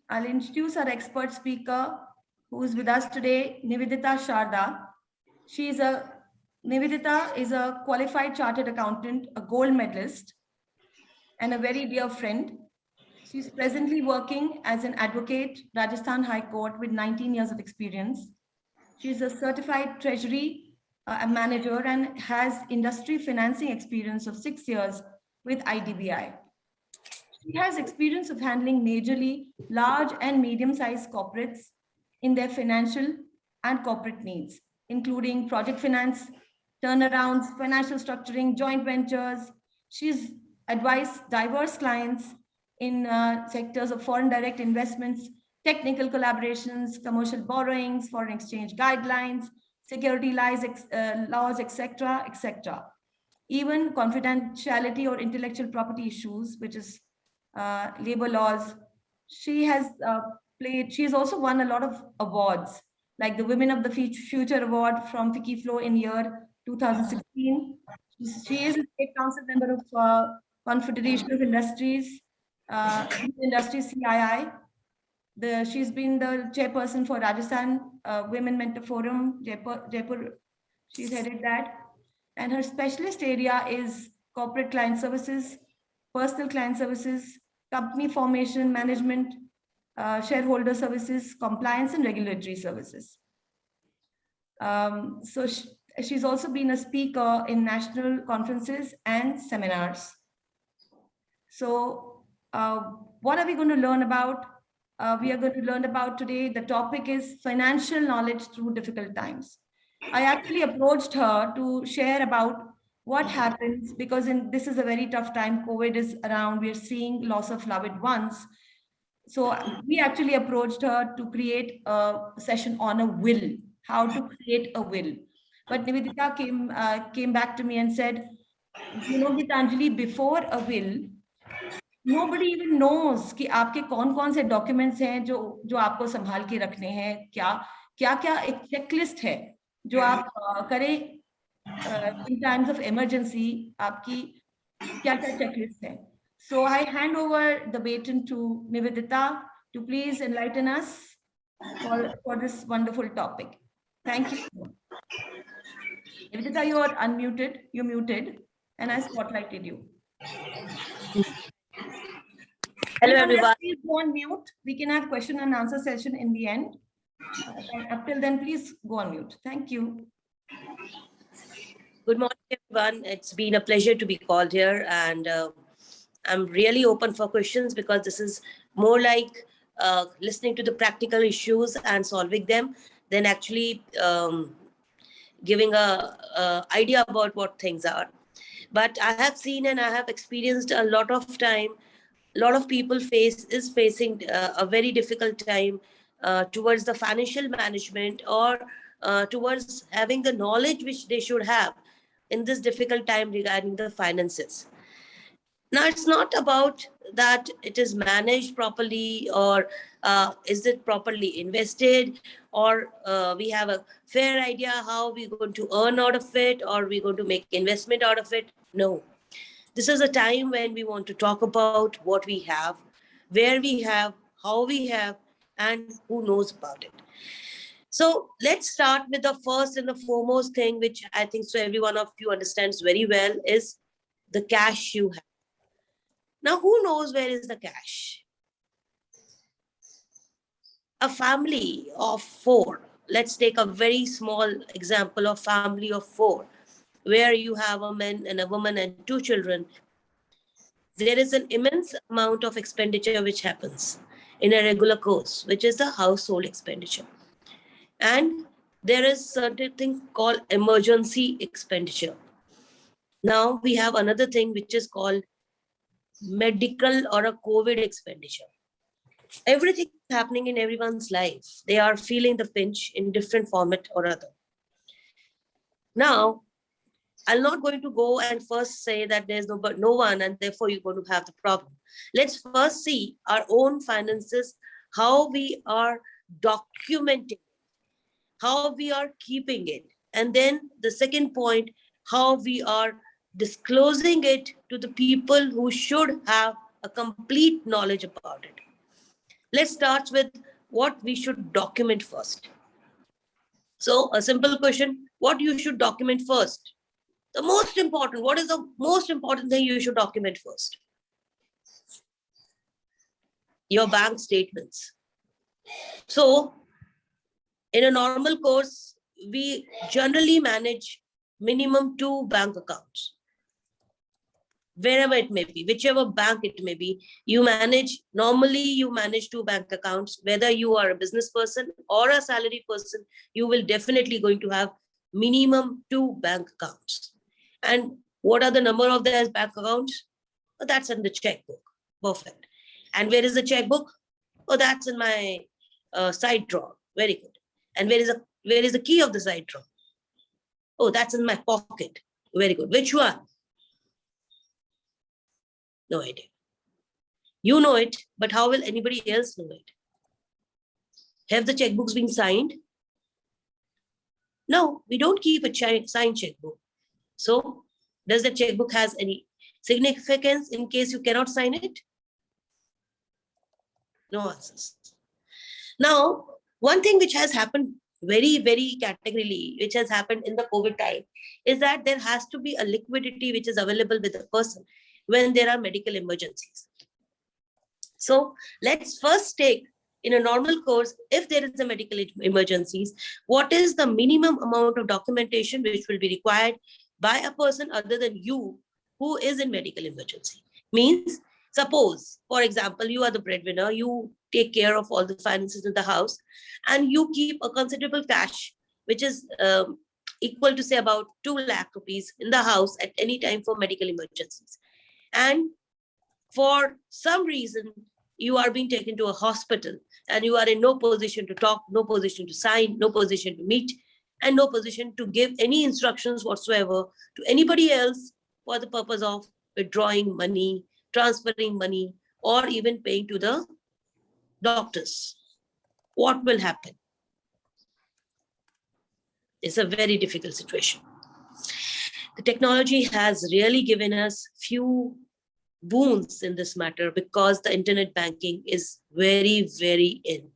I'll introduce our expert speaker who is with us today, Nivedita Sharda. Nivedita is a qualified chartered accountant, a gold medalist, and a very dear friend. She's presently working as an advocate, Rajasthan High Court, with 19 years of experience. She's a certified treasury manager and has industry financing experience of 6 years with IDBI. She has experience of handling majorly large and medium-sized corporates in their financial and corporate needs, including project finance, turnarounds, financial structuring, joint ventures. She's advised diverse clients in sectors of foreign direct investments, technical collaborations, commercial borrowings, foreign exchange guidelines, security laws, etc., etc. Even confidentiality or intellectual property issues, which is labor laws. She has she's also won a lot of awards, like the Women of the Future Award from Fikiflo in year 2016. She is a state council member of Confederation of Industries, CII. She's been the chairperson for Rajasthan Women Mentor Forum, Jaipur. She's headed that. And her specialist area is corporate client services, personal client services, company formation management, shareholder services, compliance, and regulatory services. She's also been a speaker in national conferences and seminars. So what are we going to learn about? We are going to learn about today. The topic is financial knowledge through difficult times. I actually approached her to share about what happens because this is a very tough time. COVID is around. We're seeing loss of loved ones. So we actually approached her to create a session on a will, how to create a will. But Nivedita came back to me and said, you know, Gitanjali, before a will, nobody even knows कि आपके कौन-कौन से documents हैं जो आपको संभाल के रखने हैं, क्या एक checklist है जो आप करें in times of emergency, आपकी क्या checklist है. So I hand over the baton to Nivedita to please enlighten us for this wonderful topic. Thank you. Nivedita, you are unmuted. You're muted, and I spotlighted you. Hello, everyone. Please go on mute. We can have question and answer session in the end. Up till then, please go on mute. Thank you. Good morning, everyone. It's been a pleasure to be called here, and I'm really open for questions because this is more like listening to the practical issues and solving them than actually giving a idea about what things are. But I have seen and I have experienced a lot of time. A lot of people is facing a very difficult time towards the financial management or towards having the knowledge which they should have in this difficult time regarding the finances. Now, it's not about that it is managed properly or is it properly invested or we have a fair idea how we're going to earn out of it or we're going to make investment out of it. No. This is a time when we want to talk about what we have, where we have, how we have, and who knows about it. So let's start with the first and the foremost thing, which I think so every one of you understands very well, is the cash you have. Now, who knows where is the cash? A family of 4. Let's take a very small example of family of 4. Where you have a man and a woman and 2 children, there is an immense amount of expenditure which happens in a regular course, which is the household expenditure. And there is certain thing called emergency expenditure. Now we have another thing which is called medical or a COVID expenditure. Everything is happening in everyone's life. They are feeling the pinch in different format or other. Now, I'm not going to go and first say that there's no one and therefore you're going to have the problem. Let's first see our own finances, how we are documenting, how we are keeping it. And then the second point, how we are disclosing it to the people who should have a complete knowledge about it. Let's start with what we should document first. So a simple question, what you should document first? The most important, what is the most important thing you should document first? Your bank statements. So in a normal course, we generally manage minimum 2 bank accounts. Wherever it may be, whichever bank it may be, normally you manage 2 bank accounts. Whether you are a business person or a salary person, you will definitely going to have minimum 2 bank accounts. And what are the number of those bank accounts? Oh, that's in the checkbook. Perfect. And where is the checkbook? Oh, that's in my side drawer. Very good. And where is the key of the side drawer? Oh, that's in my pocket. Very good. Which one? No idea. You know it, but how will anybody else know it? Have the checkbooks been signed? No, we don't keep a signed checkbook. So does the checkbook has any significance in case you cannot sign it? No answers. Now, one thing which has happened very, very categorically, which has happened in the COVID time, is that there has to be a liquidity which is available with the person when there are medical emergencies. So let's first take, in a normal course, if there is a medical emergencies, what is the minimum amount of documentation which will be required by a person other than you who is in medical emergency? Means, suppose, for example, you are the breadwinner, you take care of all the finances in the house, and you keep a considerable cash, which is equal to say about 2 lakh rupees in the house at any time for medical emergencies. And for some reason, you are being taken to a hospital and you are in no position to talk, no position to sign, no position to meet, and no position to give any instructions whatsoever to anybody else for the purpose of withdrawing money, transferring money, or even paying to the doctors. What will happen? It's a very difficult situation. The technology has really given us few boons in this matter because the internet banking is very, very in.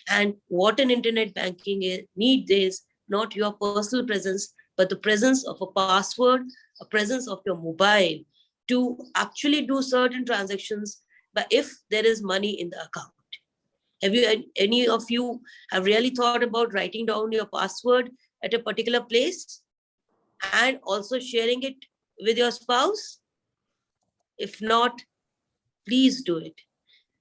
And what an internet banking needs is not your personal presence, but the presence of a password, a presence of your mobile to actually do certain transactions, but if there is money in the account. Have you, any of you have really thought about writing down your password at a particular place and also sharing it with your spouse? If not, please do it.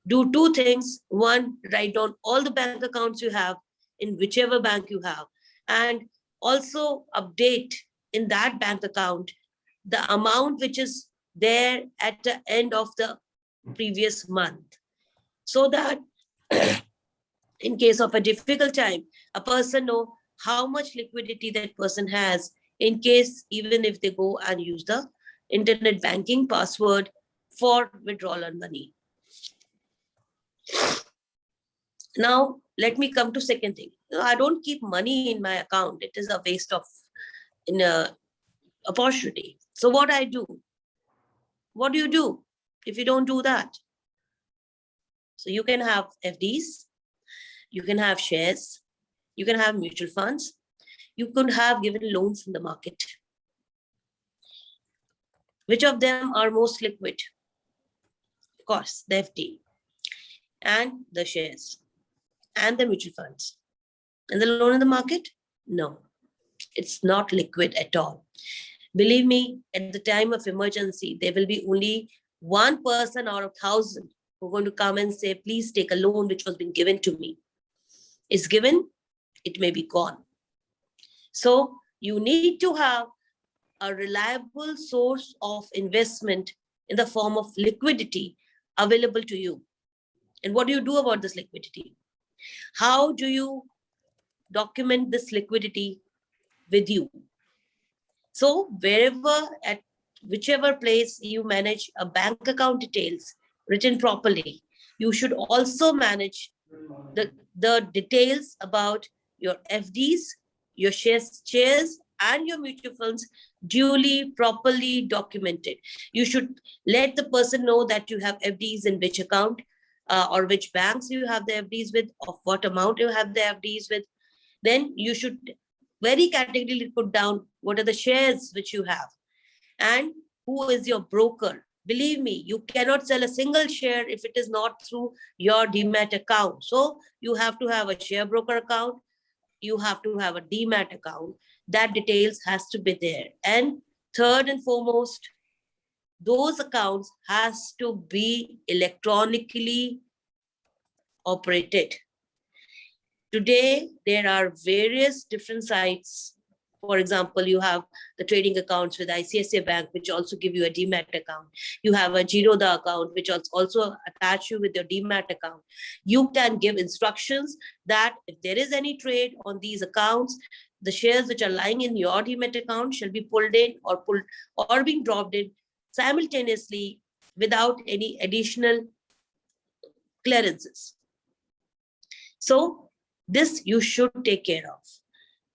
Do 2 things. One, write down all the bank accounts you have in whichever bank you have, and also update in that bank account the amount which is there at the end of the previous month, so that in case of a difficult time, a person know how much liquidity that person has in case even if they go and use the internet banking password for withdrawal on money. Now, let me come to second thing. I don't keep money in my account. It is a waste of opportunity. So what I do? What do you do if you don't do that? So you can have FDs, you can have shares, you can have mutual funds, you could have given loans in the market. Which of them are most liquid? Of course, the FD and the shares and the mutual funds. And the loan in the market? No, it's not liquid at all. Believe me, at the time of emergency, there will be only 1 person out of 1,000 who are going to come and say, please take a loan which was being given to me. It's given, it may be gone. So you need to have a reliable source of investment in the form of liquidity available to you. And what do you do about this liquidity? How do you document this liquidity with you? So wherever, at whichever place you manage a bank account details written properly, you should also manage the details about your FDs, your shares and your mutual funds duly, properly documented. You should let the person know that you have FDs in which account, or which banks you have the FDs with, of what amount you have the FDs with. Then you should very categorically put down what are the shares which you have and who is your broker. Believe me, you cannot sell a single share if it is not through your demat account. So you have to have a share broker account. You have to have a demat account. That details has to be there. And third and foremost, those accounts has to be electronically operated. Today, there are various different sites. For example, you have the trading accounts with ICICI Bank, which also give you a demat account. You have a Zerodha account, which also attach you with your demat account. You can give instructions that if there is any trade on these accounts, the shares which are lying in your demat account shall be pulled in or being dropped in simultaneously without any additional clearances. So this you should take care of.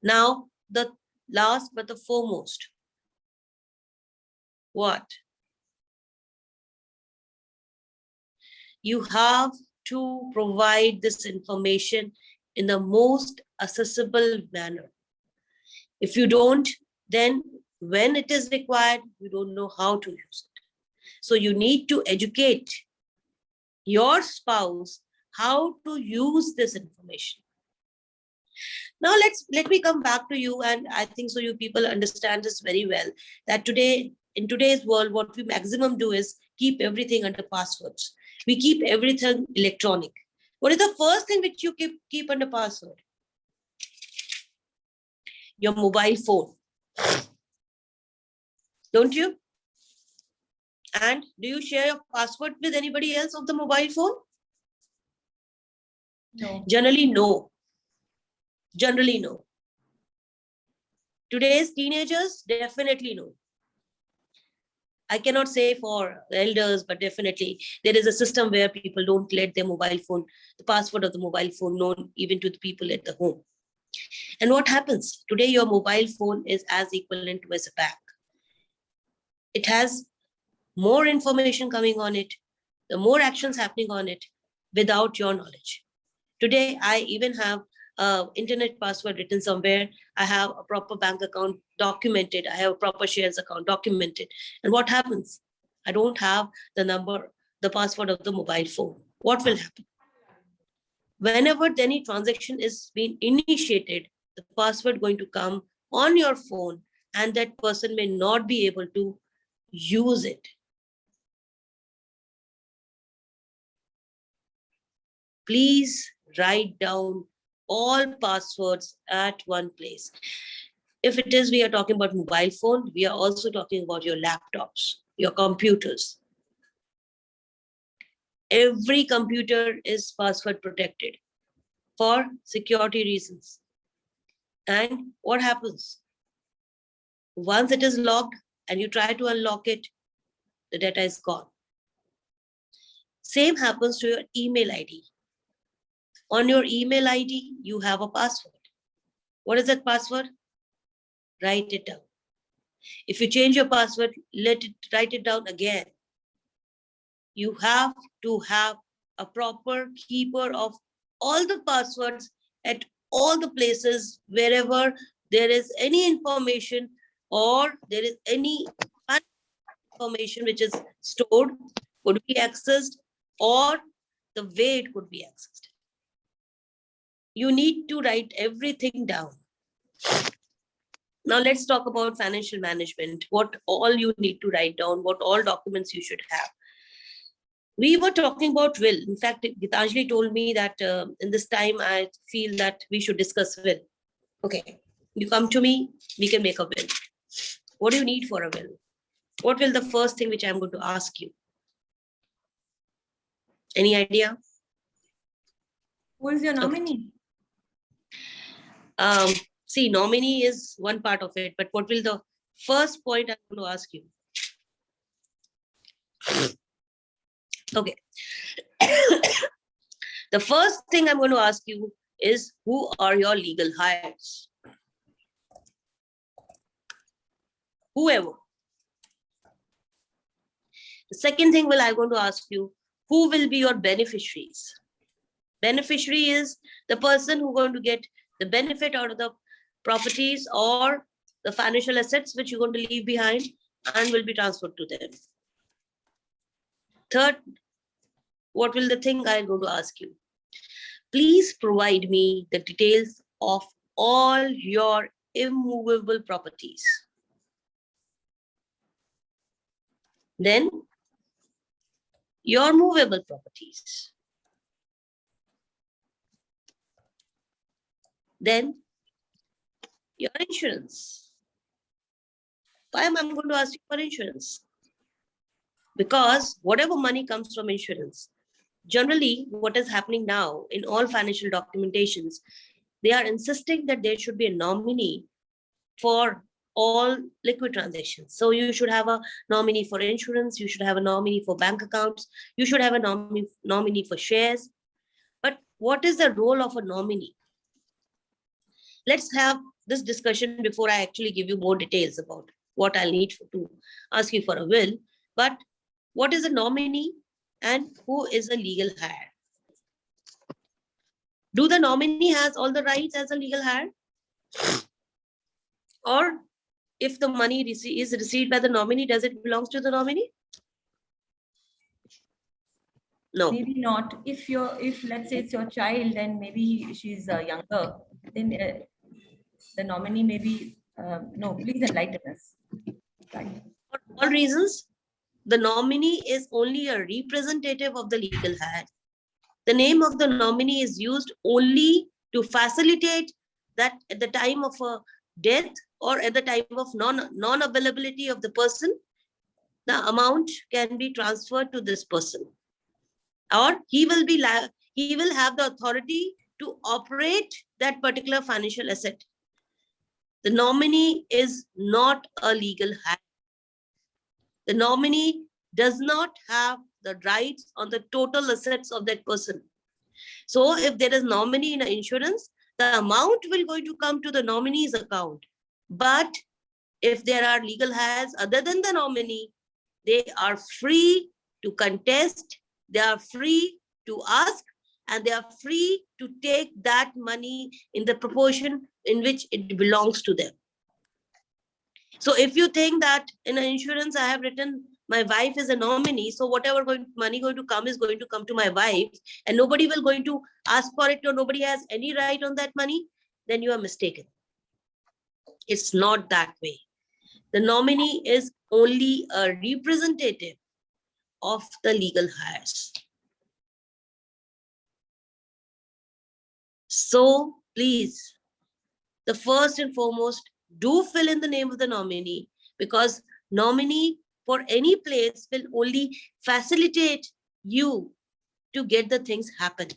Now, the last but the foremost, what? You have to provide this information in the most accessible manner. If you don't, then when it is required, you don't know how to use it. So you need to educate your spouse how to use this information. Now let me come back to you, and I think so you people understand this very well, that today, in today's world, what we maximum do is keep everything under passwords. We keep everything electronic. What is the first thing which you keep under password? Your mobile phone. Don't you? And do you share your password with anybody else of the mobile phone? No. Generally, no. Generally, no. Today's teenagers, definitely no. I cannot say for the elders, but definitely there is a system where people don't let their mobile phone, the password of the mobile phone known even to the people at the home. And what happens? Today, your mobile phone is as equivalent to as a bank. It has more information coming on it, the more actions happening on it without your knowledge. Today, I even have internet password written somewhere. I have a proper bank account documented. I have a proper shares account documented. And what happens? I don't have the number, the password of the mobile phone. What will happen? Whenever any transaction is being initiated, the password going to come on your phone, and that person may not be able to use it. Please write down all passwords at one place. If it is, we are talking about mobile phone, we are also talking about your laptops, your computers. Every computer is password protected for security reasons. And what happens? Once it is locked and you try to unlock it, the data is gone. Same happens to your email ID. On your email ID, you have a password. What is that password? Write it down. If you change your password, write it down again. You have to have a proper keeper of all the passwords at all the places wherever there is any information or there is any information which is stored, could be accessed, or the way it could be accessed. You need to write everything down. Now let's talk about financial management, what all you need to write down, what all documents you should have. We were talking about will. In fact, Gitanjali told me that in this time, I feel that we should discuss will. Okay, you come to me, we can make a will. What do you need for a will? What will the first thing which I'm going to ask you? Any idea? Who is your nominee? See, nominee is one part of it, but what will the first point I'm going to ask you? Okay. The first thing I'm going to ask you is, who are your legal heirs? whoever. The second thing I'm going to ask you, who will be your beneficiaries? Beneficiary is the person who's going to get the benefit out of the properties or the financial assets which you're going to leave behind and will be transferred to them. Third, what will the thing I'm going to ask you? Please provide me the details of all your immovable properties. Then your movable properties. Then your insurance. Why am I going to ask you for insurance? Because whatever money comes from insurance, generally what is happening now in all financial documentations, they are insisting that there should be a nominee for all liquid transactions. So you should have a nominee for insurance, you should have a nominee for bank accounts, you should have a nominee for shares. But what is the role of a nominee? Let's have this discussion before I actually give you more details about what I'll need to ask you for a will. But what is a nominee and who is a legal heir? Do the nominee has all the rights as a legal heir? Or if the money is received by the nominee, does it belong to the nominee? No. Maybe not. If let's say it's your child, then maybe she's younger, then the nominee maybe, no, please enlighten us. Right. For all reasons, the nominee is only a representative of the legal heir. The name of the nominee is used only to facilitate that at the time of a death or at the time of non-availability of the person, the amount can be transferred to this person. Or he will have the authority to operate that particular financial asset. The nominee is not a legal heir. The nominee does not have the rights on the total assets of that person. So if there is nominee in an insurance, the amount will going to come to the nominee's account. But if there are legal heirs other than the nominee, they are free to contest, they are free to ask, and they are free to take that money in the proportion in which it belongs to them. So if you think that in an insurance I have written my wife is a nominee, so whatever money going to come is going to come to my wife, and nobody will going to ask for it, or nobody has any right on that money, then you are mistaken. It's not that way. The nominee is only a representative of the legal heirs. So please, the first and foremost, do fill in the name of the nominee, because nominee for any place will only facilitate you to get the things happen,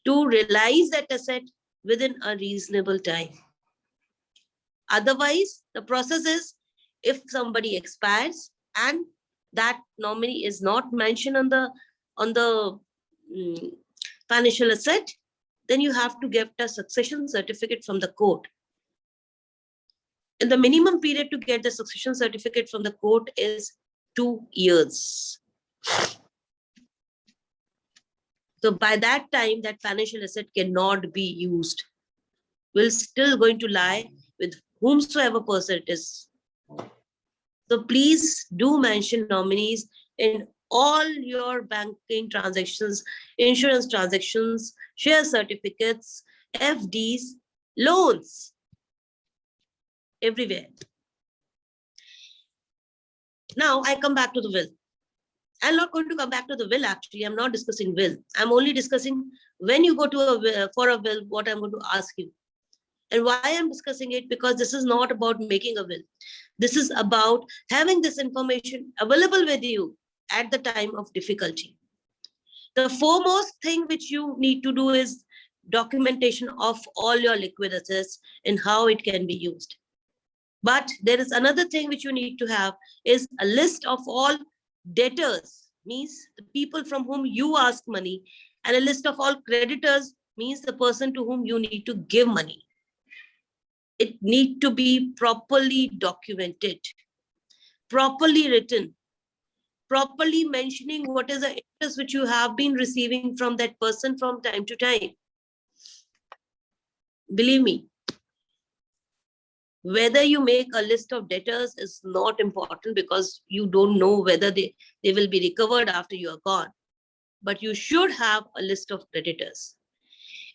to realize that asset within a reasonable time. Otherwise, the process is, if somebody expires and that nominee is not mentioned on the financial asset, then you have to get a succession certificate from the court. And the minimum period to get the succession certificate from the court is 2 years. So by that time, that financial asset cannot be used. Will still going to lie with whomsoever person it is. So please do mention nominees in all your banking transactions, insurance transactions, share certificates, FDs, loans, everywhere. Now I come back to the will. I'm not going to come back to the will, actually. I'm not discussing will. I'm only discussing when you go to for a will, what I'm going to ask you. And why I'm discussing it, because this is not about making a will. This is about having this information available with you at the time of difficulty. The foremost thing which you need to do is documentation of all your liquid assets and how it can be used. But there is another thing which you need to have, is a list of all debtors, means the people from whom you ask money, and a list of all creditors, means the person to whom you need to give money. it needs to be properly documented, properly written, properly mentioning what is the interest which you have been receiving from that person from time to time. Believe me, whether you make a list of debtors is not important, because you don't know whether they will be recovered after you are gone. But you should have a list of creditors.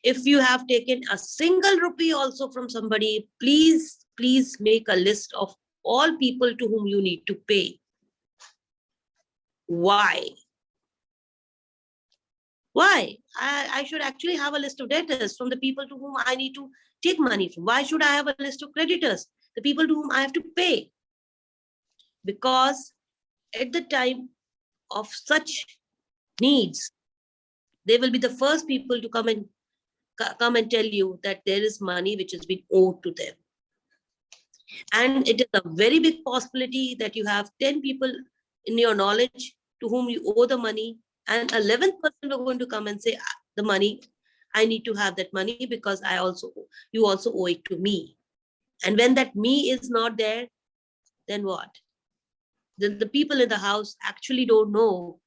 If you have taken a single rupee also from somebody, please make a list of all people to whom you need to pay. Why? Why? I should actually have a list of debtors from the people to whom I need to take money from. Why should I have a list of creditors, the people to whom I have to pay? Because at the time of such needs, they will be the first people to come and tell you that there is money which has been owed to them. And it is a very big possibility that you have 10 people in your knowledge to whom you owe the money, and 11th person are going to come and say, the money, I need to have that money because you also owe it to me. And when that me is not there, then what? Then the people in the house actually don't know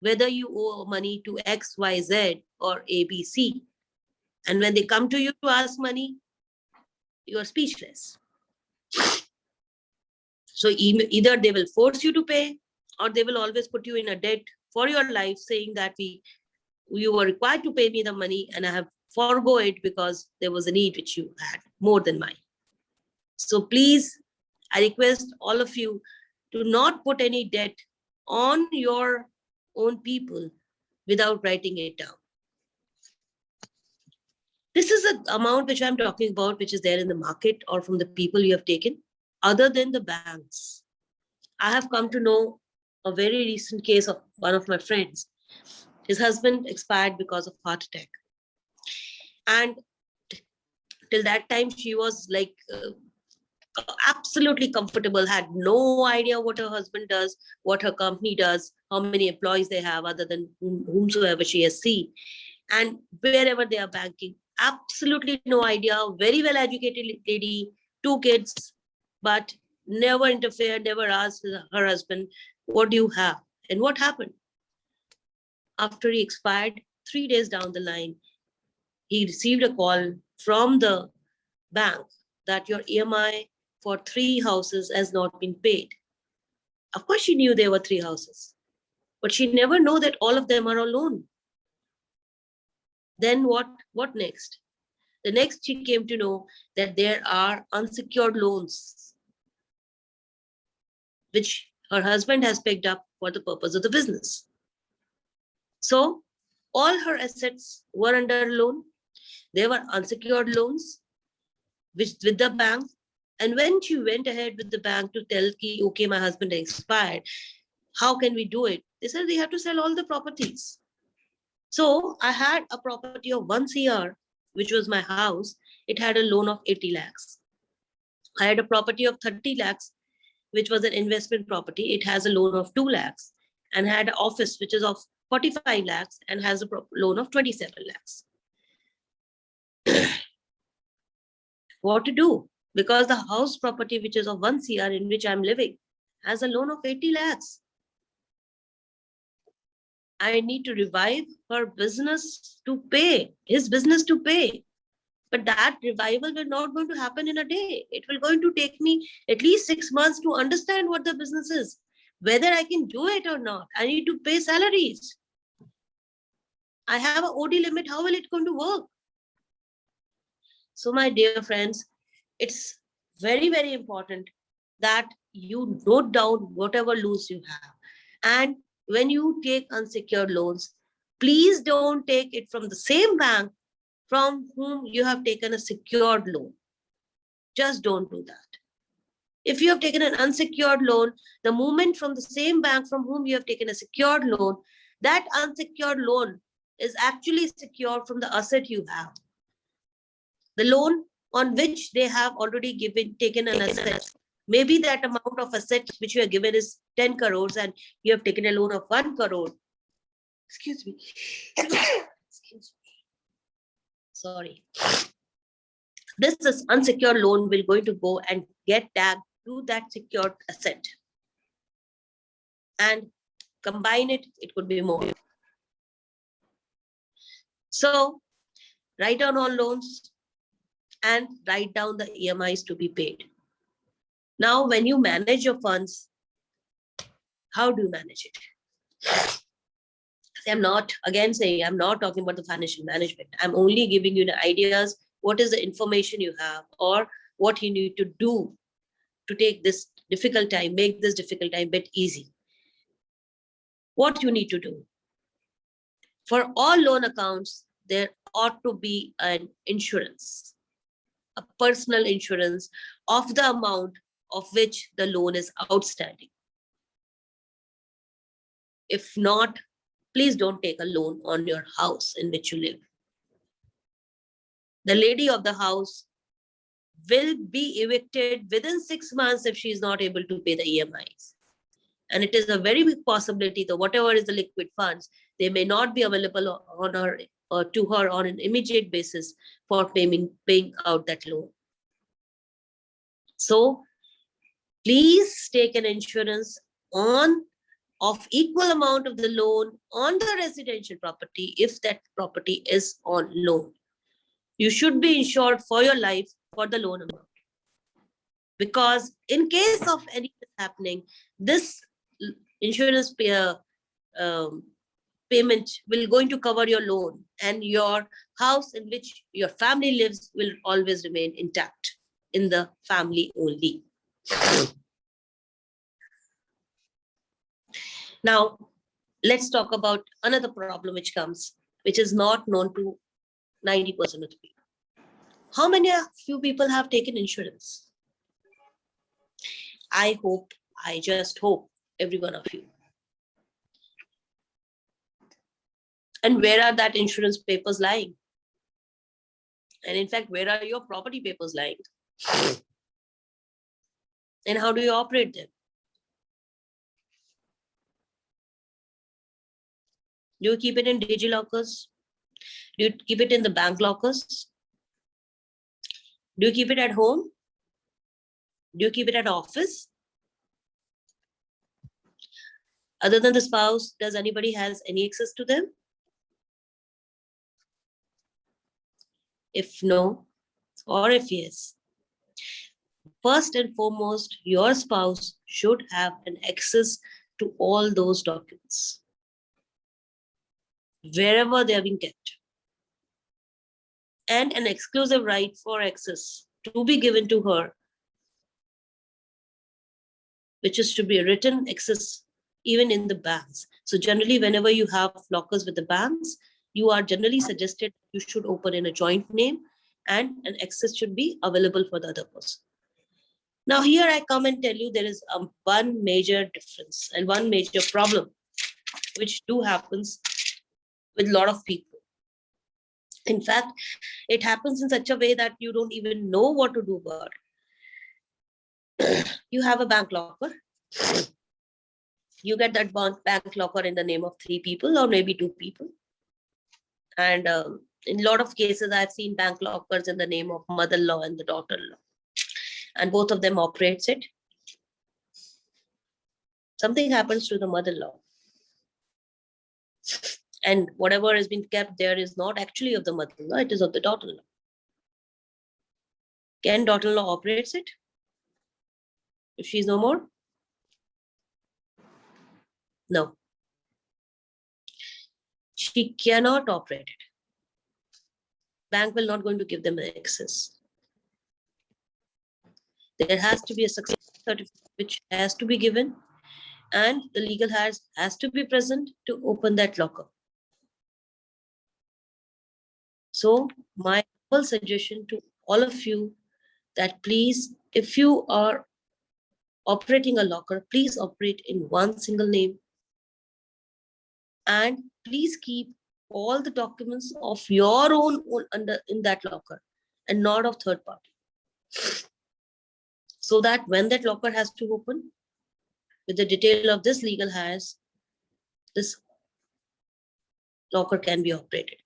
whether you owe money to X, Y, Z or A, B, C. And when they come to you to ask money, you are speechless. So either they will force you to pay, or they will always put you in a debt for your life, saying that you were required to pay me the money and I have forego it because there was a need which you had more than mine. So please, I request all of you to not put any debt on your own people without writing it down. This is the amount which I'm talking about, which is there in the market or from the people you have taken, other than the banks. I have come to know a very recent case of one of my friends. His husband expired because of heart attack. And till that time, she was like absolutely comfortable, had no idea what her husband does, what her company does, how many employees they have other than whomsoever she has seen, and wherever they are banking. Absolutely no idea. Very well educated lady, 2 kids, but never interfered, never asked her husband, what do you have? And what happened? After he expired, 3 days down the line, he received a call from the bank that your EMI for 3 houses has not been paid. Of course, she knew there were 3 houses, but she never knew that all of them are on loan. Then what next? The next, she came to know that there are unsecured loans, which her husband has picked up for the purpose of the business. So all her assets were under loan. There were unsecured loans with the bank. And when she went ahead with the bank to tell, okay, my husband expired, how can we do it? They said they have to sell all the properties. So I had a property of 1 CR, which was my house. It had a loan of 80 lakhs. I had a property of 30 lakhs, which was an investment property. It has a loan of 2 lakhs, and had an office, which is of 45 lakhs and has a loan of 27 lakhs. What to do? Because the house property, which is of 1 CR in which I'm living, has a loan of 80 lakhs. I need to revive her business to pay, his business to pay. But that revival will not going to happen in a day. It will going to take me at least 6 months to understand what the business is, whether I can do it or not. I need to pay salaries. I have an OD limit. How will it going to work? So my dear friends, it's very, very important that you note down whatever loans you have. And when you take unsecured loans, please don't take it from the same bank from whom you have taken a secured loan. Just don't do that. If you have taken an unsecured loan, the moment from the same bank from whom you have taken a secured loan, that unsecured loan is actually secured from the asset you have. The loan on which they have already taken an asset. Maybe that amount of asset which you have given is 10 crores and you have taken a loan of 1 crore. Excuse me. Excuse me. Sorry. this unsecured loan will going to go and get tagged to that secured asset. And combine it, it could be more. So write down all loans and write down the EMIs to be paid. Now, when you manage your funds, how do you manage it? I'm not, again saying, I'm not talking about the financial management. I'm only giving you the ideas, what is the information you have, or what you need to do to take this difficult time, make this difficult time a bit easy. What you need to do. For all loan accounts, there ought to be an insurance, a personal insurance of the amount of which the loan is outstanding. If not, please don't take a loan on your house in which you live. The lady of the house will be evicted within 6 months if she is not able to pay the EMIs. And it is a very big possibility that whatever is the liquid funds, they may not be available on her or to her on an immediate basis for paying out that loan. So please take an insurance of equal amount of the loan on the residential property if that property is on loan. You should be insured for your life for the loan amount. Because in case of anything happening, this insurance payment will going to cover your loan, and your house in which your family lives will always remain intact in the family only. Now, let's talk about another problem which comes, which is not known to 90% of the people. How many few people have taken insurance? I just hope every one of you. And where are that insurance papers lying? And in fact, where are your property papers lying? And how do you operate them? Do you keep it in DigiLockers? Do you keep it in the bank lockers? Do you keep it at home? Do you keep it at office? Other than the spouse, does anybody has any access to them? If no, or if yes, first and foremost, your spouse should have an access to all those documents, wherever they have been kept, and an exclusive right for access to be given to her, which is to be a written access even in the banks. So generally, whenever you have lockers with the banks, you are generally suggested you should open in a joint name, and an access should be available for the other person. Now here I come and tell you there is one major difference and one major problem which happens with a lot of people. In fact, it happens in such a way that you don't even know what to do about it. You have a bank locker. You get that bank locker in the name of 3 people or maybe 2 people. And in a lot of cases, I've seen bank lockers in the name of mother-in-law and the daughter-in-law. And both of them operates it. Something happens to the mother-in-law. And whatever has been kept there is not actually of the mother-in-law, it is of the daughter-in-law. Can daughter-in-law operates it if she's no more? No. She cannot operate it. Bank will not going to give them access. There has to be a success certificate which has to be given, and the legal has to be present to open that locker. So my humble suggestion to all of you that please, if you are operating a locker, please operate in one single name, and please keep all the documents of your own in that locker and not of third party. So that when that locker has to open, with the detail of this legal has, this locker can be operated.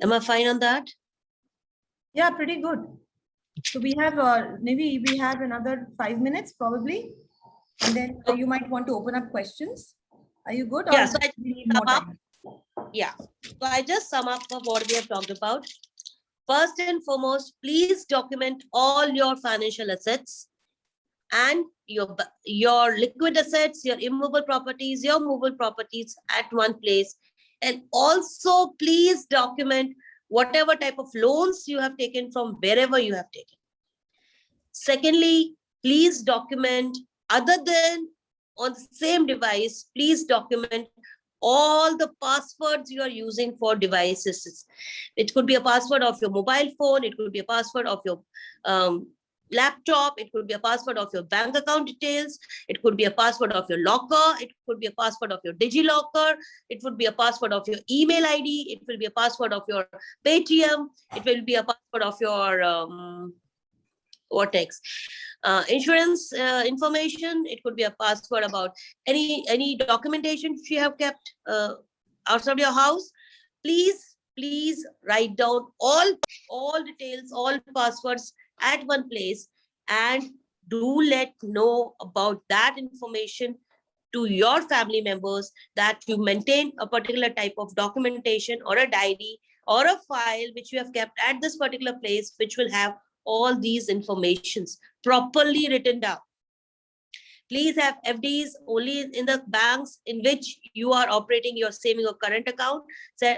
Am I fine on that? Yeah, pretty good. So we have, maybe we have another 5 minutes probably. And then you might want to open up questions. Are you good? Yeah, Or so I we need more time? Yeah, so I just sum up of what we have talked about. First and foremost, please document all your financial assets and your liquid assets, your immovable properties, your movable properties at one place. And also please document whatever type of loans you have taken from wherever you have taken. Secondly, please document, other than on the same device, please document all the passwords you are using for devices. It could be a password of your mobile phone, it could be a password of your laptop, it could be a password of your bank account details, it could be a password of your locker, it could be a password of your DigiLocker, it would be a password of your email ID, it will be a password of your Paytm, it will be a password of your Vortex. Insurance information, it could be a password about any documentation you have kept outside your house. Please write down all details, all passwords at one place, and do let know about that information to your family members, that you maintain a particular type of documentation or a diary or a file which you have kept at this particular place, which will have all these informations properly written down. Please have FDs only in the banks in which you are operating your saving or current account,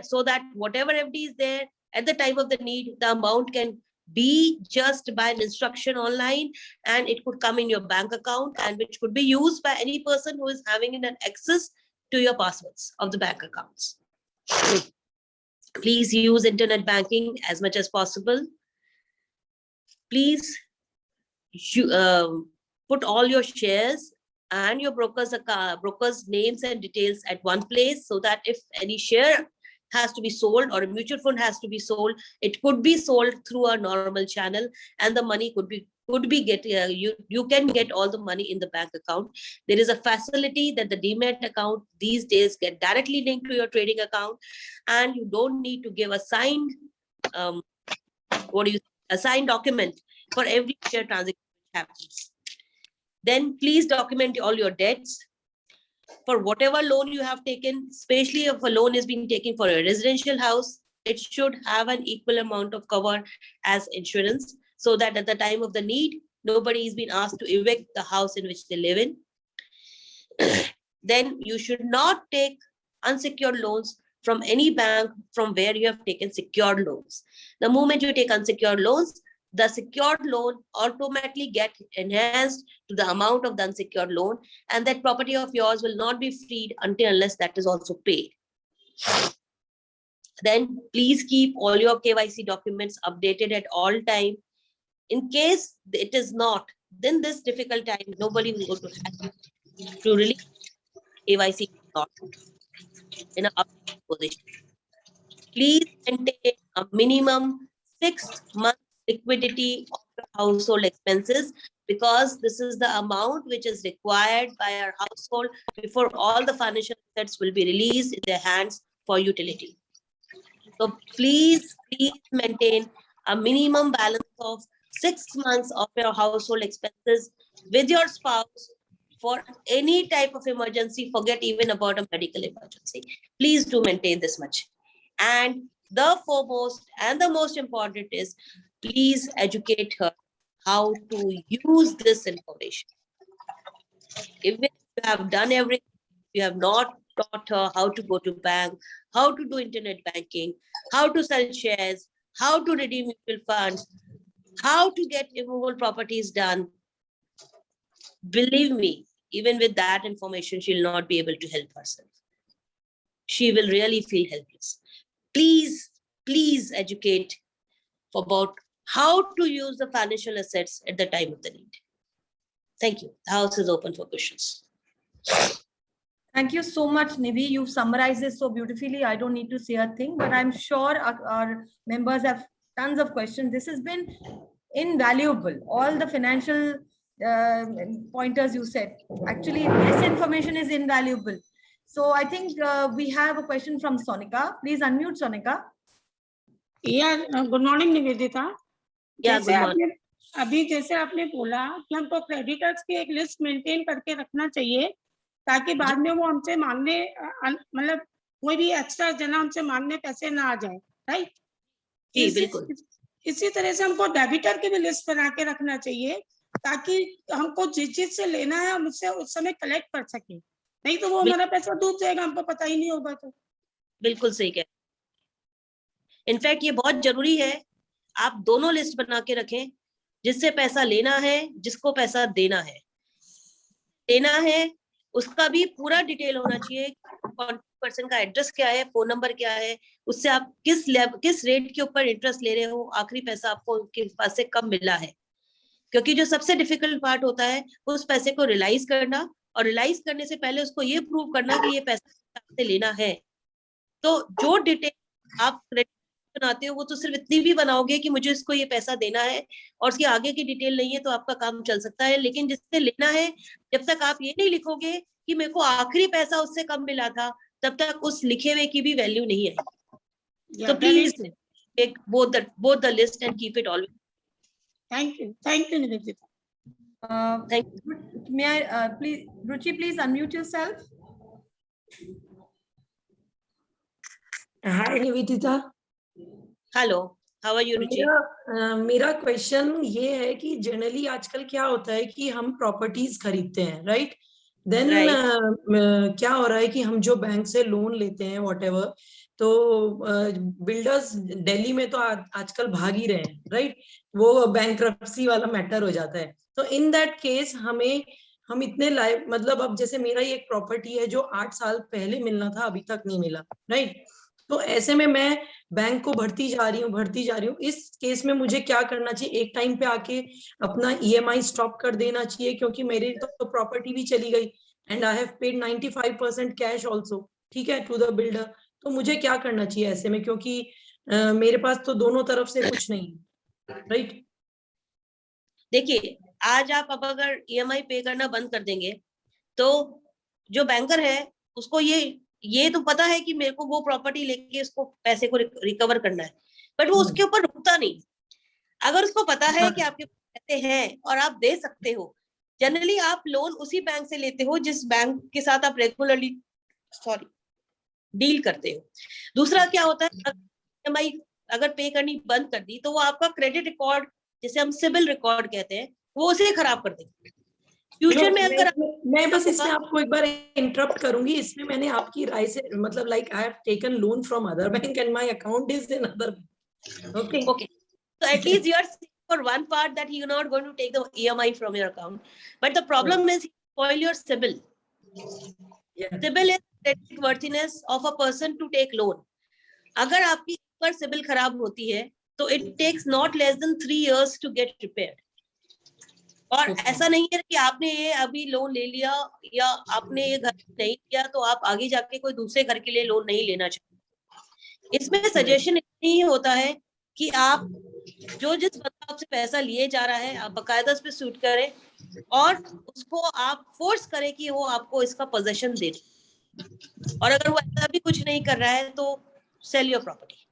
so that whatever FD is there at the time of the need, the amount can be just by an instruction online, and it could come in your bank account, and which could be used by any person who is having an access to your passwords of the bank accounts. Please use internet banking as much as possible. Please put all your shares and your brokers names and details at one place, so that if any share has to be sold or a mutual fund has to be sold, it could be sold through a normal channel, and the money could be you can get all the money in the bank account. There is a facility that the Demat account these days get directly linked to your trading account, and you don't need to give a signed a signed document for every share transaction happens. Then please document all your debts for whatever loan you have taken, especially if a loan is being taken for a residential house. It should have an equal amount of cover as insurance, so that at the time of the need, nobody is being asked to evict the house in which they live in. Then you should not take unsecured loans from any bank from where you have taken secured loans. The moment you take unsecured loans, the secured loan automatically get enhanced to the amount of the unsecured loan, and that property of yours will not be freed until unless that is also paid. Then please keep all your KYC documents updated at all time. In case it is not, then this difficult time, nobody will go to release KYC not in a position. Please maintain a minimum 6 months liquidity of your household expenses, because this is the amount which is required by our household before all the financial assets will be released in their hands for utility. So please maintain a minimum balance of 6 months of your household expenses with your spouse for any type of emergency. Forget even about a medical emergency. Please do maintain this much. And the foremost and the most important is, please educate her how to use this information. If you have done everything, you have not taught her how to go to bank, how to do internet banking, how to sell shares, how to redeem mutual funds, how to get immovable properties done, believe me, even with that information, she'll not be able to help herself. She will really feel helpless. Please educate about how to use the financial assets at the time of the need. Thank you. The house is open for questions. Thank you so much, Nivi. You've summarized this so beautifully. I don't need to say a thing, but I'm sure our members have tons of questions. This has been invaluable. All the financial pointers you said. Actually, this information is invaluable. So I think we have a question from Sonika. Please unmute, Sonika. Good morning Nivedita. Yeah, जैसे good morning. जैसे आपने बोला कि हमको creditors की एक list maintain करके रखना चाहिए ताकि बाद में वो हमसे मांगने मतलब कोई भी एक्स्ट्रा जना हमसे मांगने पैसे ना आ जाए, राइट? जी बिल्कुल। इसी तरह से हमको डेबिटर की भी लिस्ट बना के रखना चाहिए ताकि हमको जिस चीज से लेना है हम उससे उस समय कलेक्ट कर सके, नहीं तो वो हमारा पैसा डूब जाएगा, हमको पता ही नहीं होगा। तो बिल्कुल सही कह, इनफैक्ट ये बहुत जरूरी है आप दोनों लिस्ट बना के रखें, जिससे पैसा लेना है, जिसको पैसा देना है। देना है उसका भी पूरा डिटेल होना चाहिए, पर्सन का एड्रेस क्या है, फोन नंबर क्या है, उससे आप किस रेट के ऊपर इंटरेस्ट ले रहे हो, आखिरी पैसा आपको उनके पास से कब मिला है। क्योंकि जो सबसे डिफिकल्ट पार्ट होता है उस पैसे को रियलाइज करना, और रियलाइज करने से पहले उसको ये प्रूव करना कि ये पैसा आपसे लेना है। तो जो डिटेल आप क्रेडिट बनाते हो वो तो सिर्फ इतनी भी बनाओगे कि मुझे इसको ये पैसा देना है और उसकी आगे की डिटेल नहीं है तो आपका काम चल सकता है, लेकिन जिससे लेना है जब तक आप ये नहीं लिखोगे कि मेरे को आखिरी पैसा उससे कम मिला था, तब तक उस लिखे हुए की भी वैल्यू नहीं आएगी। तो please take both the list and keep it always. Thank you Nivedita. May I please, Ruchi, please unmute yourself. Hi Nivedita. Hello, how are you Ruchi? मेरा क्वेश्चन ये है कि जनरली आजकल क्या होता है कि हम प्रॉपर्टीज खरीदते हैं, राइट? देन क्या हो रहा है कि हम जो बैंक से लोन लेते हैं व्हाटएवर, तो बिल्डर्स दिल्ली में तो आजकल भाग ही रहे हैं, राइट? वो बैंक्रप्सी वाला मैटर हो जाता है। तो इन दैट केस हम इतने मतलब अब जैसे मेरा ही एक प्रॉपर्टी है जो 8 साल पहले मिलना था, अभी तक नहीं मिला, राइट? तो ऐसे में मैं बैंक को भरती जा रही हूँ। इस केस में मुझे क्या करना चाहिए? एक टाइम पे आके अपना EMI स्टॉप कर देना चाहिए क्योंकि मेरी तो प्रॉपर्टी भी चली गई and I have paid 95% cash also, ठीक है, टू द बिल्डर। तो मुझे क्या करना चाहिए ऐसे में, क्योंकि मेरे पास तो दोनों तरफ से कुछ नहीं, राइट? देखिए, आज आप अब अगर EMI पे करना बंद कर देंगे तो जो बैंकर है उसको ये तो पता है कि मेरे को वो प्रॉपर्टी लेके उसको पैसे को रिकवर करना है, बट वो उसके ऊपर रुकता नहीं। अगर उसको पता है कि आपके पैसे हैं और आप दे सकते हो, जनरली आप लोन उसी बैंक से लेते हो जिस बैंक के साथ आप रेगुलरली डील करते हो। दूसरा क्या होता है, EMI अगर पे करनी बंद कर दी तो वो आपका क्रेडिट रिकॉर्ड, जिसे हम सिबिल रिकॉर्ड कहते हैं, वो उसे खराब कर देंगे। फ्यूचर में अगर मैं बस इसमें आपको एक बार इंटरप्ट करूंगी, इसमें मैंने आपकी राय से मतलब like I have taken loan from other bank and my account is in other bank. Okay, so at least you are safe for one part that you're not going to take the EMI from your account, but the problem is you spoil your CIBIL. CIBIL is credit worthiness of a person to take loan. अगर आपकी पर CIBIL खराब होती है तो it takes not less than 3 years to get repaired. और ऐसा नहीं है कि आपने ये अभी लोन ले लिया या आपने ये घर नहीं लिया तो आप आगे जाके कोई दूसरे घर के लिए लोन नहीं लेना चाहिए। इसमें सजेशन इतनी ही होता है कि आप जिस बंदा आपसे पैसा लिए जा रहा है आप बाकायदा उस पर सूट करें और उसको आप फोर्स करें कि वो आपको इसका पोजेशन दे। और अगर वो ऐसा भी कुछ नहीं कर रहा है तो सेल योर प्रॉपर्टी।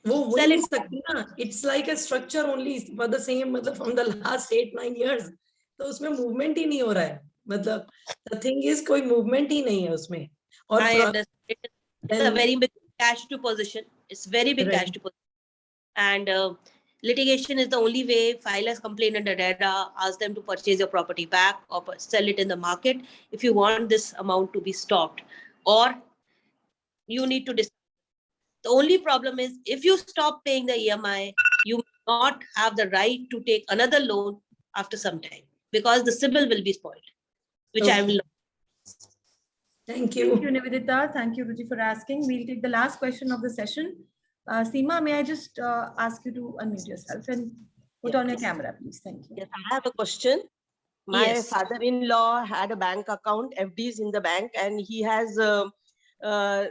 वो हो नहीं सकती ना, it's like a structure only for the same, मतलब फ्रॉम द लास्ट 8-9 इयर्स, तो उसमें मूवमेंट ही नहीं हो रहा है, मतलब द थिंग इज कोई मूवमेंट ही नहीं है उसमें। और very big cash to position, it's very big cash to position and litigation is the only way. File a complaint under RERA, ask them to purchase your property back or sell it in the market if you want this amount to be stopped, or you need to decide. The only problem is if you stop paying the EMI, you will not have the right to take another loan after some time because the CIBIL will be spoiled, which I will not. Thank you. Thank you, Nivedita. Thank you, Ruchi, for asking. We'll take the last question of the session. Seema, may I just ask you to unmute yourself and put on your camera, please? Thank you. Yes, I have a question. My father-in-law had a bank account, FDs in the bank, and he has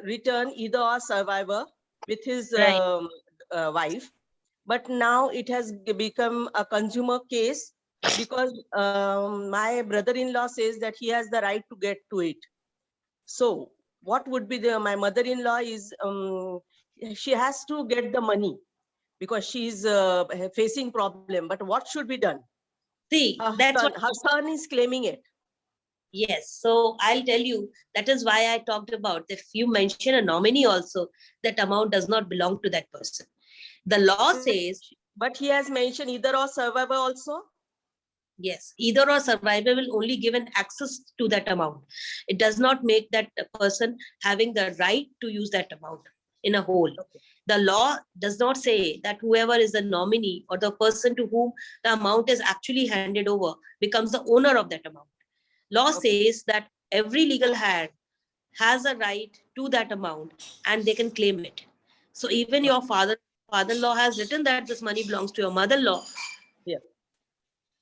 returned either a survivor with his wife. But now it has become a consumer case because my brother-in-law says that he has the right to get to it. So what would be my mother-in-law is she has to get the money because she's facing problem. But what should be done? See, that's what. Her son is claiming it. Yes, so I'll tell you, that is why I talked about, if you mention a nominee also, that amount does not belong to that person. The law says, but he has mentioned either or survivor also. yes, either or survivor will only give an access to that amount. It does not make that person having the right to use that amount in a whole. Okay. The law does not say that whoever is the nominee or the person to whom the amount is actually handed over becomes the owner of that amount. Law says that every legal hand has a right to that amount and they can claim it. So even your father-in-law has written that this money belongs to your mother-in-law. Yeah.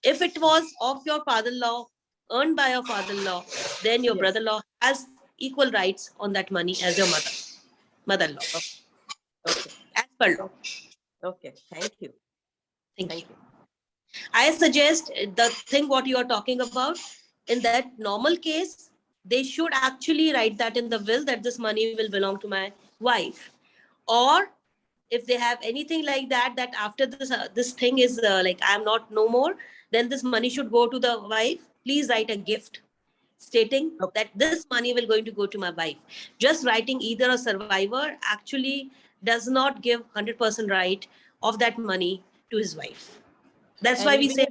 If it was of your father-in-law, earned by your father-in-law, then your brother-in-law has equal rights on that money as your mother-in-law. Okay. As per law. Okay. Thank you. Thank you. I suggest the thing what you are talking about, in that normal case, they should actually write that in the will that this money will belong to my wife. Or if they have anything like that, that after this thing is like I'm not no more, then this money should go to the wife. Please write a gift stating that this money will going to go to my wife. Just writing either a survivor actually does not give 100% right of that money to his wife. That's And why we say,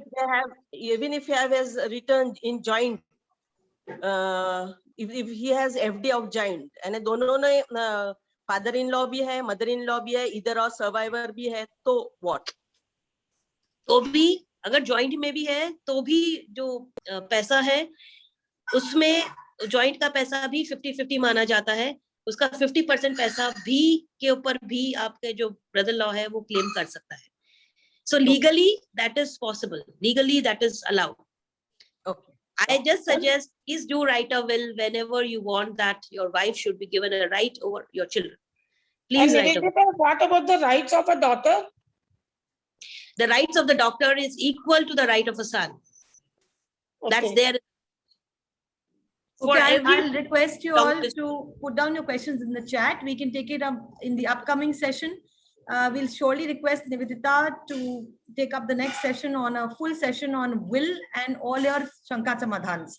even if he has returned in joint, if he has FD of joint, and दोनों ने father-in-law भी है, mother-in-law भी है, either or survivor भी है, तो what? तो भी अगर जॉइंट में भी है तो भी जो पैसा है उसमें जॉइंट का पैसा भी 50-50 माना जाता है. उसका 50% पैसा भी के ऊपर भी आपके जो ब्रदर लॉ है वो क्लेम कर सकता है. So legally that is possible. Legally that is allowed. Okay. I just suggest please do write a will whenever you want that your wife should be given a right over your children. Please write a will. What about the rights of a daughter? The rights of the daughter is equal to the right of a son. Okay. That's there. Okay, I'll request you all to put down your questions in the chat. We can take it up in the upcoming session. We'll surely request Nivedita to take up the next session on a full session on will and all your Shanka Samadhans.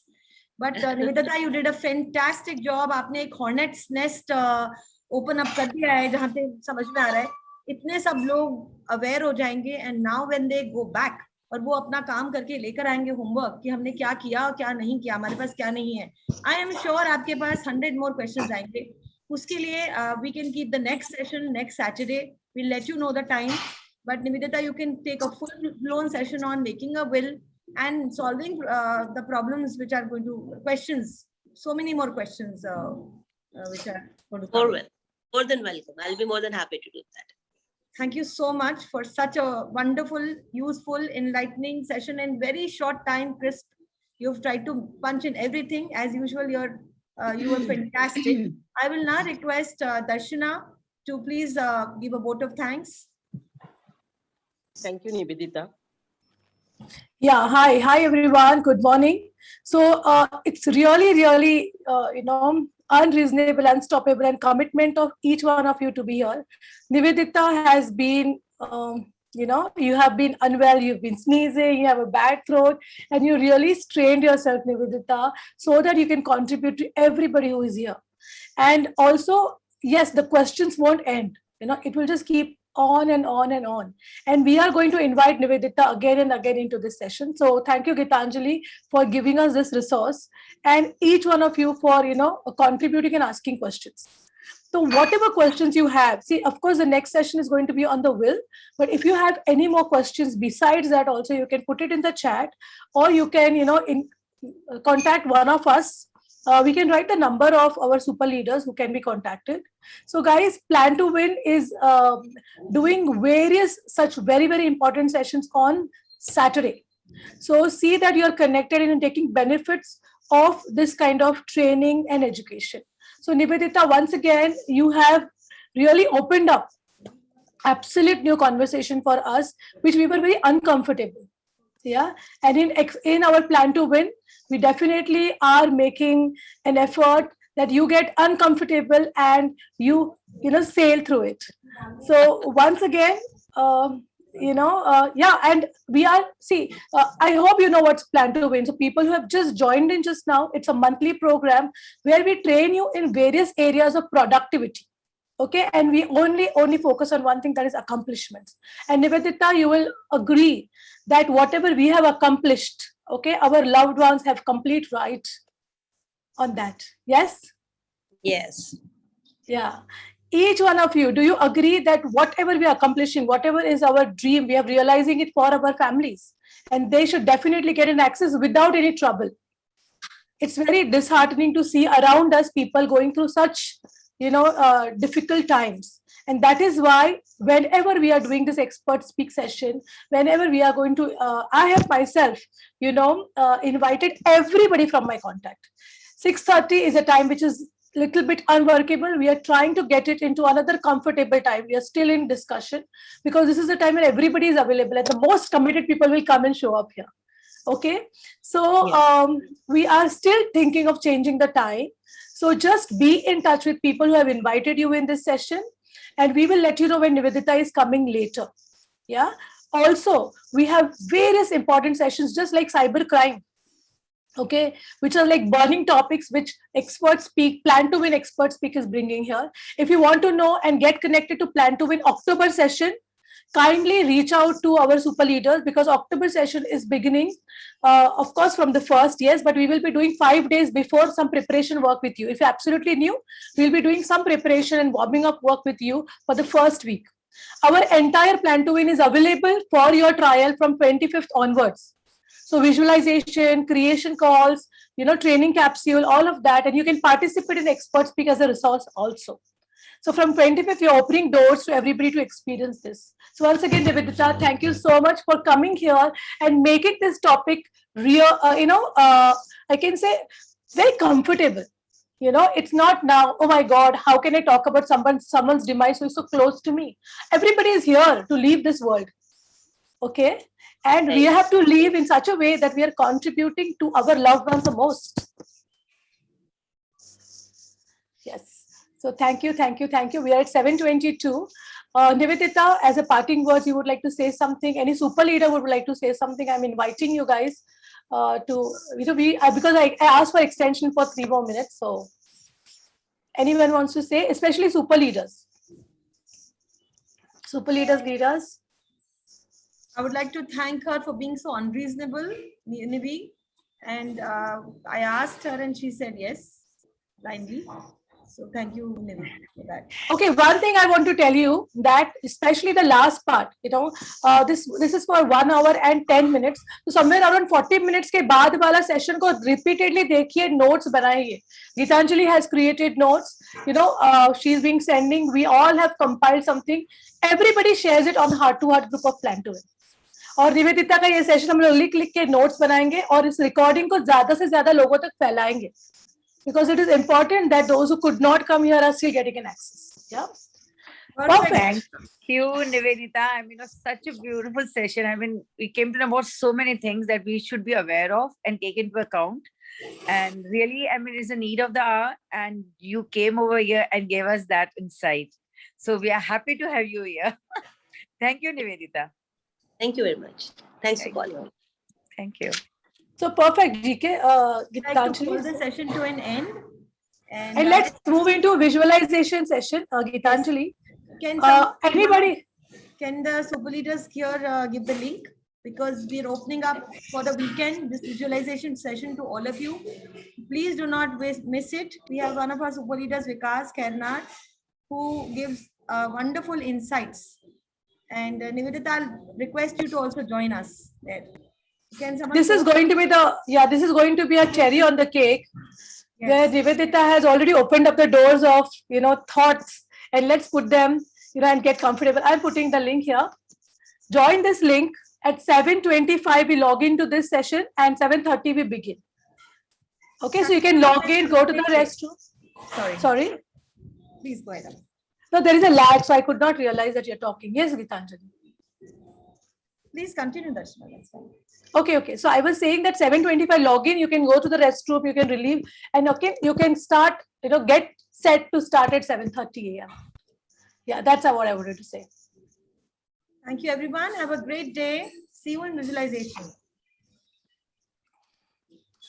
But Nivedita, you did a fantastic job. आपने एक hornet's nest open up कर दिया है जहाँ पे समझ में आ रहा है. इतने सब लोग aware हो जाएंगे and now when they go back और वो अपना काम करके लेकर आएंगे homework कि हमने क्या किया और क्या नहीं किया, हमारे पास क्या नहीं है. I am sure आपके पास 100 more questions आएंगे. उसके लिए we can keep the next session next Saturday. We'll let you know the time. But Nivedita, you can take a full-blown session on making a will and solving the problems which are going to questions. So many more questions which are going to come. More than welcome. I'll be more than happy to do that. Thank you so much for such a wonderful, useful, enlightening session in very short time, crisp. You've tried to punch in everything. As usual, you were fantastic. I will now request Darshana to please give a vote of thanks. Thank you, Nivedita. Yeah, hi everyone. Good morning. So it's really, unreasonable, unstoppable, and commitment of each one of you to be here. Nivedita has been, you have been unwell, you've been sneezing, you have a bad throat, and you really strained yourself, Nivedita, so that you can contribute to everybody who is here. And also, yes, the questions won't end. It will just keep on and on and on. And we are going to invite Nivedita again and again into this session. So thank you, Gitanjali, for giving us this resource, and each one of you for, contributing and asking questions. So whatever questions you have, see, of course, the next session is going to be on the will, but if you have any more questions besides that also, you can put it in the chat, or you can, contact one of us. We can write the number of our super leaders who can be contacted. So guys, Plan to Win is doing various such very, very important sessions on Saturday. So see that you're connected and taking benefits of this kind of training and education. So Nivedita, once again, you have really opened up absolute new conversation for us, which we were very uncomfortable. Yeah, and in our Plan to Win, we definitely are making an effort that you get uncomfortable and you sail through it. So once again, yeah, and we are, I hope you know what's Plan to Win. So people who have just joined in just now, it's a monthly program where we train you in various areas of productivity. Okay, and we only focus on one thing, that is accomplishments. And Nivedita, you will agree that whatever we have accomplished, okay, our loved ones have complete right on that. Yes? Yes. Yeah. Each one of you, do you agree that whatever we are accomplishing, whatever is our dream, we are realizing it for our families, and they should definitely get an access without any trouble? It's very disheartening to see around us people going through such difficult times. And that is why whenever we are doing this expert speak session, whenever we are going to, I have myself, invited everybody from my contact. 6:30 is a time which is little bit unworkable. We are trying to get it into another comfortable time. We are still in discussion, because this is the time when everybody is available and the most committed people will come and show up here. Okay, so we are still thinking of changing the time. So just be in touch with people who have invited you in this session, and we will let you know when Nivedita is coming later. Yeah. Also, we have various important sessions, just like cybercrime, okay, which are like burning topics which Expert Speak, Plan to Win Expert Speak is bringing here. If you want to know and get connected to Plan to Win October session, kindly reach out to our super leaders, because October session is beginning, of course, from the 1st, yes, but we will be doing 5 days before some preparation work with you. If you're absolutely new, we'll be doing some preparation and warming up work with you for the first week. Our entire Plan to Win is available for your trial from 25th onwards. So visualization, creation calls, training capsule, all of that, and you can participate in Expert Speak as a resource also. So from 25th, we're opening doors to everybody to experience this. So once again, Nivedita, thank you so much for coming here and making this topic real, I can say very comfortable. It's not now, oh my God, how can I talk about someone's demise who is so close to me? Everybody is here to leave this world. Okay. And we have to live in such a way that we are contributing to our loved ones the most. Yes. So thank you. We are at 7:22. Nivedita, as a parting words, you would like to say something? Any super leader would like to say something? I'm inviting you guys to, because I asked for extension for 3 more minutes. So anyone wants to say, especially super leaders? Super leaders. I would like to thank her for being so unreasonable, Nivi. And I asked her and she said yes, blindly. So thank you, Nivi, for that. Okay, one thing I want to tell you, that especially the last part, this is for 1 hour and 10 minutes. So somewhere around 40 minutes के बाद वाला session को repeatedly देखिए, notes बनाइए. Gitanjali has created notes. She's being sending. We all have compiled something. Everybody shares it on heart-to-heart group of Plan to Win. और निवेदिता का ये session हम लोग लिख के नोट्स बनाएंगे और इस रिकॉर्डिंग को ज्यादा से ज्यादा लोगों तक फैलाएंगे, because it is important that those who could not come here are still getting an access. Yeah. Perfect. Thank you, Nivedita. Such a beautiful session. We came to know about so many things that we should be aware of and take into account. And really, it's a need of the hour. And you came over here and gave us that insight. So we are happy to have you here. Thank you, Nivedita. Thank you very much. Thanks for calling. Thank you. So perfect, GK. I'd like to call the session to an end. And let's move into visualization session, Gitanjali. Can anybody? Can the super leaders here give the link? Because we're opening up for the weekend this visualization session to all of you. Please do not miss it. We have one of our super leaders, Vikas Kernat, who gives wonderful insights. And Nivedita, I'll request you to also join us there. This is going to be a cherry on the cake. Yes. Where Nivedita has already opened up the doors of thoughts, and let's put them and get comfortable. I'm putting the link here. Join this link at 7:25. We log into this session and 7:30 we begin. Okay, so you can log in, go to the restroom. Sorry. Please go ahead. No, there is a lag, so I could not realize that you're talking. Yes, Gitanjali. Please continue, Darshana. That's fine. Okay. So I was saying that 7:25 login, you can go to the restroom, you can relieve, and okay, you can start, get set to start at 7:30 a.m. Yeah, that's what I wanted to say. Thank you, everyone. Have a great day. See you in visualization.